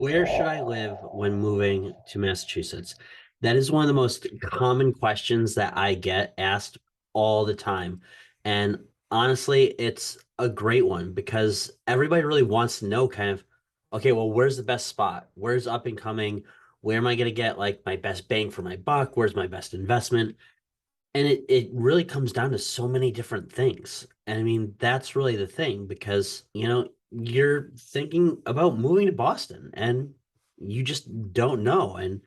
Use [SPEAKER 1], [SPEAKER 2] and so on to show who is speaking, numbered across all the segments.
[SPEAKER 1] Where should I live when moving to Massachusetts? That is one of the most common questions that I get asked all the time. And honestly, it's a great one because everybody really wants to know kind of, okay, well, where's the best spot? Where's up and coming? Where am I going to get like my best bang for my buck? Where's my best investment? And it really comes down to so many different things. And I mean, that's really the thing because, you're thinking about moving to Boston and you just don't know. And,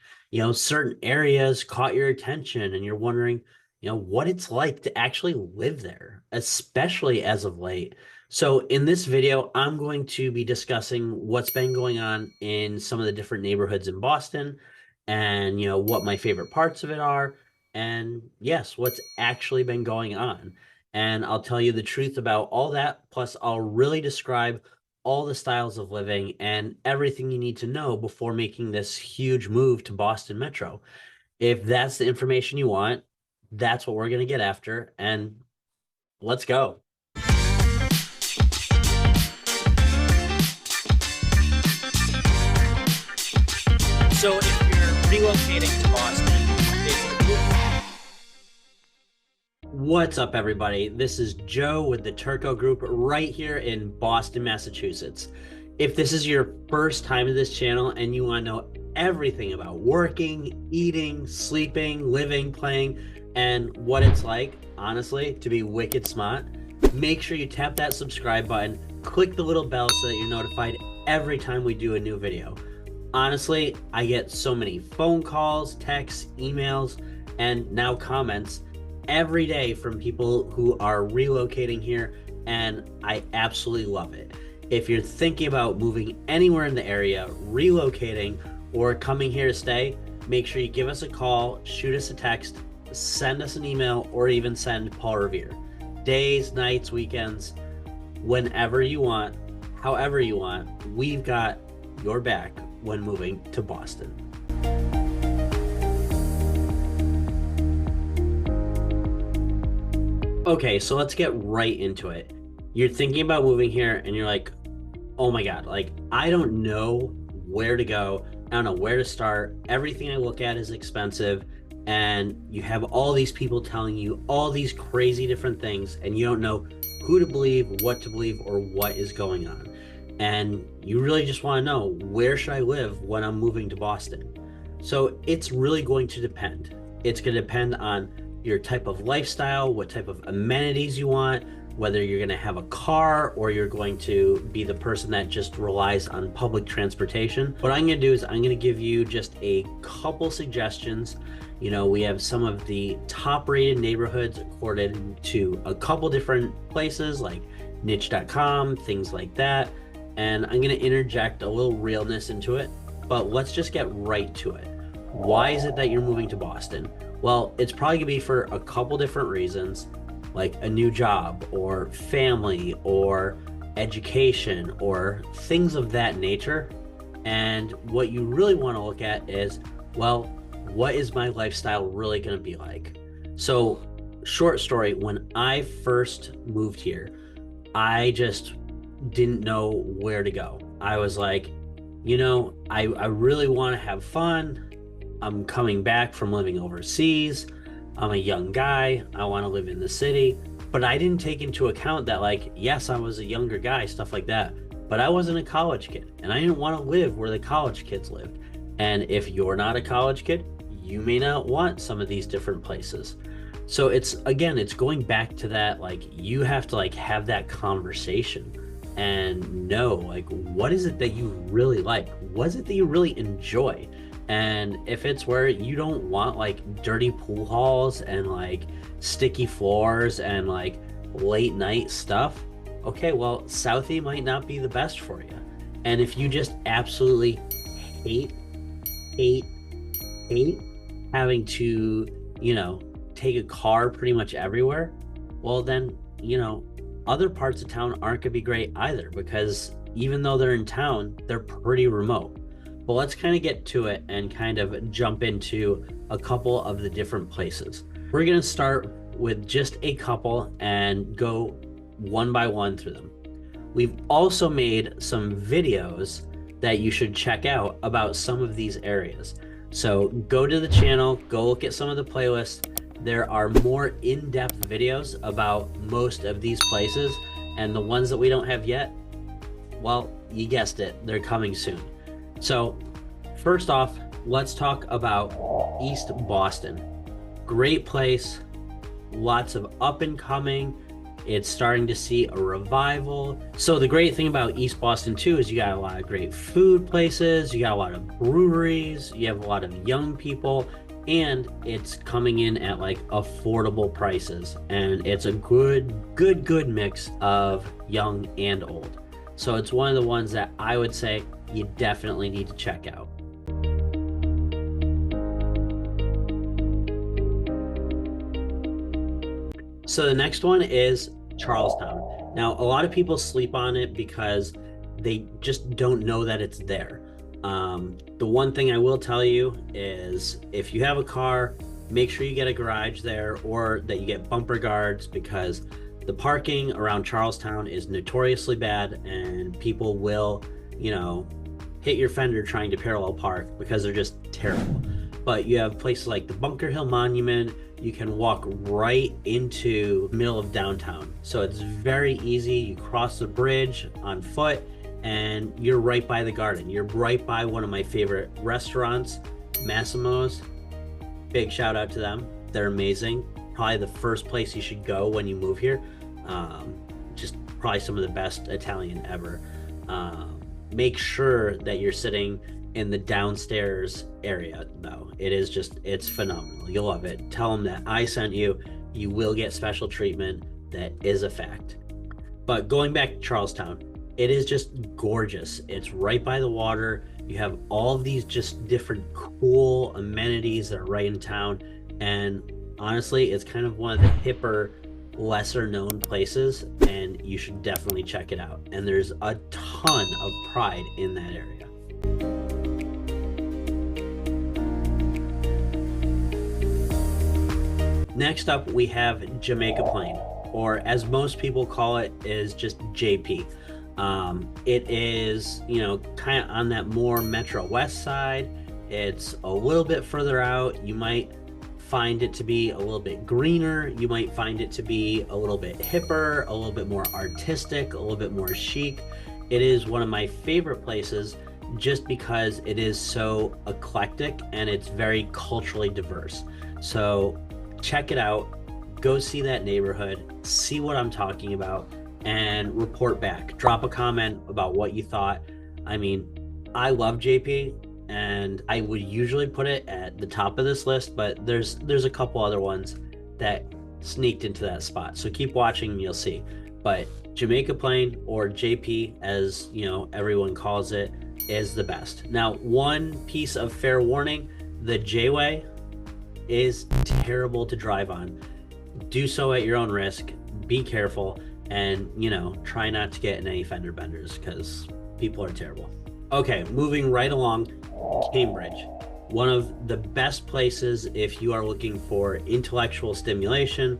[SPEAKER 1] certain areas caught your attention and you're wondering, what it's like to actually live there, especially as of late. So in this video, I'm going to be discussing what's been going on in some of the different neighborhoods in Boston and, what my favorite parts of it are and yes, what's actually been going on. And I'll tell you the truth about all that. Plus, I'll really describe all the styles of living and everything you need to know before making this huge move to Boston Metro. If that's the information you want, that's what we're going to get after. And let's go. So if you're relocating to Boston, what's up, everybody? This is Joe with the Turco Group right here in Boston, Massachusetts. If this is your first time to this channel and you want to know everything about working, eating, sleeping, living, playing, and what it's like, honestly, to be wicked smart, make sure you tap that subscribe button, click the little bell so that you're notified every time we do a new video. Honestly, I get so many phone calls, texts, emails, and now comments every day from people who are relocating here, and I absolutely love it. If you're thinking about moving anywhere in the area, relocating, or coming here to stay, make sure you give us a call, shoot us a text, send us an email, or even send Paul Revere. Days, nights, weekends, whenever you want, however you want, we've got your back when moving to Boston. Okay, so let's get right into it. You're thinking about moving here and you're like, oh my God, like I don't know where to go. I don't know where to start. Everything I look at is expensive. And you have all these people telling you all these crazy different things and you don't know who to believe, what to believe, or what is going on. And you really just want to know, where should I live when I'm moving to Boston? So it's really going to depend. It's going to depend on your type of lifestyle, what type of amenities you want, whether you're going to have a car or you're going to be the person that just relies on public transportation. What I'm going to do is I'm going to give you just a couple suggestions. We have some of the top rated neighborhoods according to a couple different places like niche.com, things like that. And I'm going to interject a little realness into it, but let's just get right to it. Why is it that you're moving to Boston? Well, it's probably gonna be for a couple different reasons, like a new job or family or education or things of that nature. And what you really want to look at is, well, what is my lifestyle really going to be like? So, short story, when I first moved here, I just didn't know where to go. I was like, I really want to have fun. I'm coming back from living overseas. I'm a young guy. I want to live in the city. But I didn't take into account that, like, yes, I was a younger guy, stuff like that. But I wasn't a college kid. And I didn't want to live where the college kids lived. And if you're not a college kid, you may not want some of these different places. So it's going back to that, like, you have to, like, have that conversation and know, like, what is it that you really like? What is it that you really enjoy? And if it's where you don't want like dirty pool halls and like sticky floors and like late night stuff, okay, well, Southie might not be the best for you. And if you just absolutely hate having to, take a car pretty much everywhere, well then, other parts of town aren't gonna be great either, because even though they're in town, they're pretty remote. But let's kind of get to it and kind of jump into a couple of the different places. We're going to start with just a couple and go one by one through them. We've also made some videos that you should check out about some of these areas. So go to the channel, go look at some of the playlists. There are more in-depth videos about most of these places, and the ones that we don't have yet, well, you guessed it, they're coming soon. So first off, let's talk about East Boston. Great place, lots of up and coming. It's starting to see a revival. So the great thing about East Boston too is you got a lot of great food places, you got a lot of breweries, you have a lot of young people, and it's coming in at like affordable prices. And it's a good mix of young and old. So it's one of the ones that I would say you definitely need to check out. So the next one is Charlestown. Now, a lot of people sleep on it because they just don't know that it's there. The one thing I will tell you is if you have a car, make sure you get a garage there or that you get bumper guards, because the parking around Charlestown is notoriously bad and people will, you know, hit your fender trying to parallel park because they're just terrible. But you have places like the Bunker Hill Monument. You can walk right into the middle of downtown. So it's very easy. You cross the bridge on foot and you're right by the garden. You're right by one of my favorite restaurants, Massimo's. Big shout out to them. They're amazing. Probably the first place you should go when you move here. Just probably some of the best Italian ever. Make sure that you're sitting in the downstairs area though. It's phenomenal. You'll love it. Tell them that I sent you. You will get special treatment. That is a fact. But going back to Charlestown, it is just gorgeous. It's right by the water. You have all of these just different cool amenities that are right in town. And honestly, it's kind of one of the hipper, lesser known places, and you should definitely check it out. And there's a ton of pride in that area. Next up, we have Jamaica Plain, or as most people call it, is just JP. It is, you know, kind of on that more Metro West side. It's a little bit further out. You might find it to be a little bit greener. You might find it to be a little bit hipper, a little bit more artistic, a little bit more chic. It is one of my favorite places just because it is so eclectic and it's very culturally diverse. So check it out, go see that neighborhood, see what I'm talking about, and report back. Drop a comment about what you thought. I mean, I love JP, and I would usually put it at the top of this list, but there's a couple other ones that sneaked into that spot. So keep watching and you'll see. But Jamaica Plain, or JP as you know everyone calls it, is the best. Now, one piece of fair warning, the J-Way is terrible to drive on. Do so at your own risk. Be careful, and you know, try not to get in any fender benders because people are terrible. Okay, moving right along, Cambridge. One of the best places if you are looking for intellectual stimulation.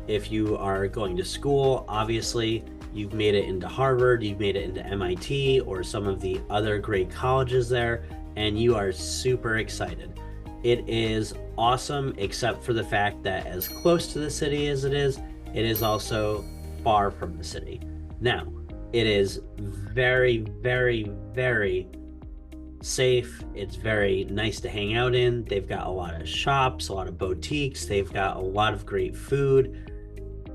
[SPEAKER 1] If you are going to school, obviously you've made it into Harvard, you've made it into MIT or some of the other great colleges there, and you are super excited. It is awesome, except for the fact that as close to the city as it is also far from the city. Now, it is very, very, very safe. It's very nice to hang out in. They've got a lot of shops, a lot of boutiques. They've got a lot of great food,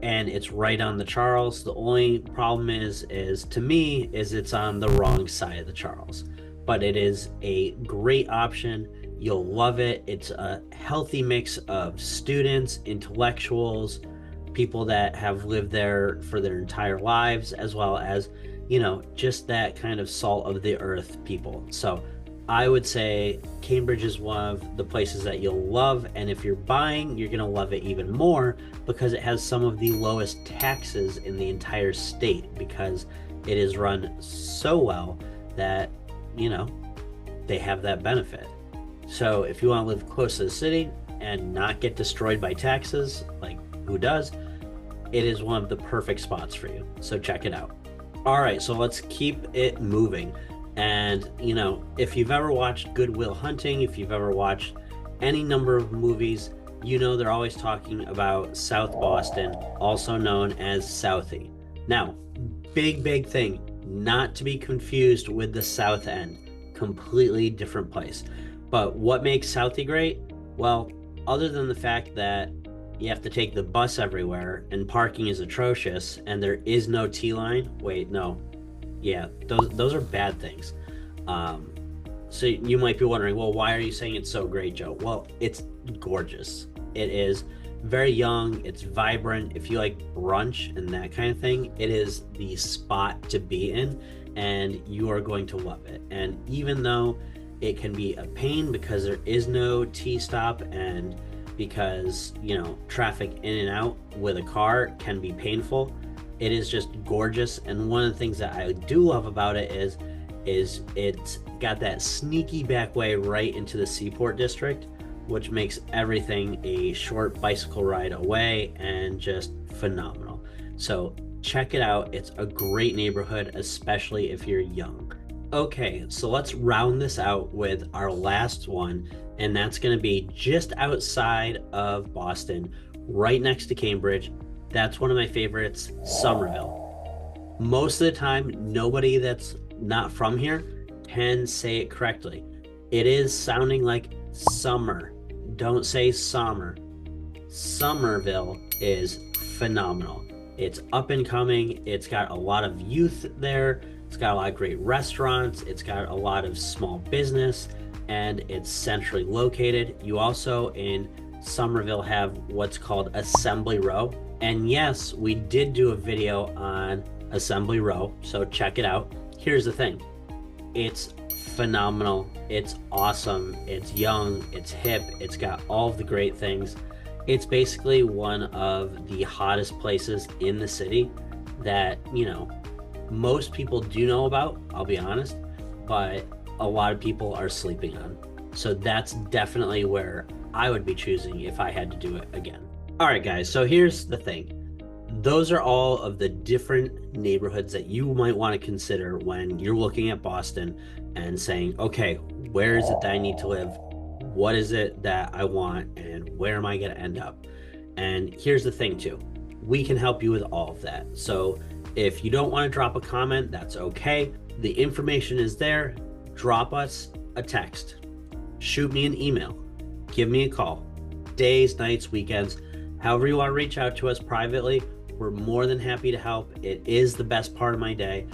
[SPEAKER 1] and it's right on the Charles. The only problem is to me, it's on the wrong side of the Charles. But it is a great option. You'll love it. It's a healthy mix of students, intellectuals, people that have lived there for their entire lives, as well as, you know, just that kind of salt of the earth people. So I would say Cambridge is one of the places that you'll love. And if you're buying, you're going to love it even more because it has some of the lowest taxes in the entire state, because it is run so well that, you know, they have that benefit. So if you want to live close to the city and not get destroyed by taxes, like who does, it is one of the perfect spots for you. So check it out. All right, so let's keep it moving. And, you know, if you've ever watched Good Will Hunting, if you've ever watched any number of movies, you know they're always talking about South Boston, also known as Southie. Now, big thing, not to be confused with the South End, completely different place. But what makes Southie great? Well, other than the fact that you have to take the bus everywhere and parking is atrocious and there is no T-line. Wait, no. Yeah, those are bad things. So you might be wondering, well, why are you saying it's so great, Joe? Well, it's gorgeous. It is very young. It's vibrant. If you like brunch and that kind of thing, it is the spot to be in, and you are going to love it. And even though it can be a pain because there is no T-stop and because, you know, traffic in and out with a car can be painful, it is just gorgeous. And one of the things that I do love about it is it's got that sneaky back way right into the Seaport District, which makes everything a short bicycle ride away and just phenomenal. So check it out. It's a great neighborhood, especially if you're young. Okay, so let's round this out with our last one, and that's going to be just outside of Boston, right next to Cambridge. That's one of my favorites, Somerville. Most of the time, nobody that's not from here can say it correctly. It is sounding like summer. Don't say summer. Somerville is phenomenal. It's up and coming. It's got a lot of youth there. It's got a lot of great restaurants. It's got a lot of small business, and it's centrally located. You also in Somerville have what's called Assembly Row. And yes, we did do a video on Assembly Row, so check it out. Here's the thing. It's phenomenal. It's awesome. It's young. It's hip. It's got all of the great things. It's basically one of the hottest places in the city that, you know, most people do know about, I'll be honest, but a lot of people are sleeping on. So that's definitely where I would be choosing if I had to do it again. All right, guys, so here's the thing. Those are all of the different neighborhoods that you might want to consider when you're looking at Boston and saying, okay, where is it that I need to live? What is it that I want? And where am I going to end up? And here's the thing too. We can help you with all of that. So if you don't want to drop a comment, that's okay. The information is there. Drop us a text. Shoot me an email. Give me a call. Days, nights, weekends, however you want to reach out to us privately, we're more than happy to help. It is the best part of my day.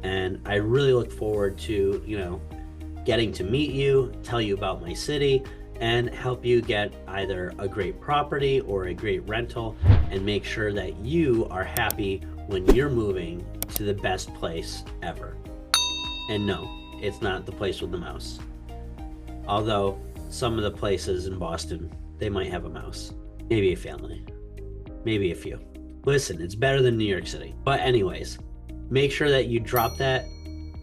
[SPEAKER 1] And I really look forward to, you know, getting to meet you, tell you about my city, and help you get either a great property or a great rental, and make sure that you are happy when you're moving to the best place ever. And no, it's not the place with the mouse. Although some of the places in Boston, they might have a mouse. Maybe a family. Maybe a few. Listen, it's better than New York City. But anyways, make sure that you drop that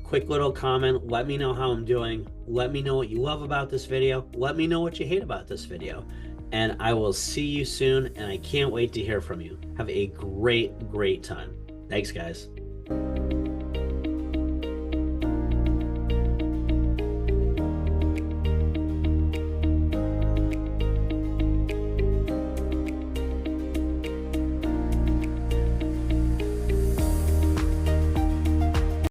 [SPEAKER 1] quick little comment. Let me know how I'm doing. Let me know what you love about this video. Let me know what you hate about this video. And I will see you soon, and I can't wait to hear from you. Have a great time. Thanks, guys.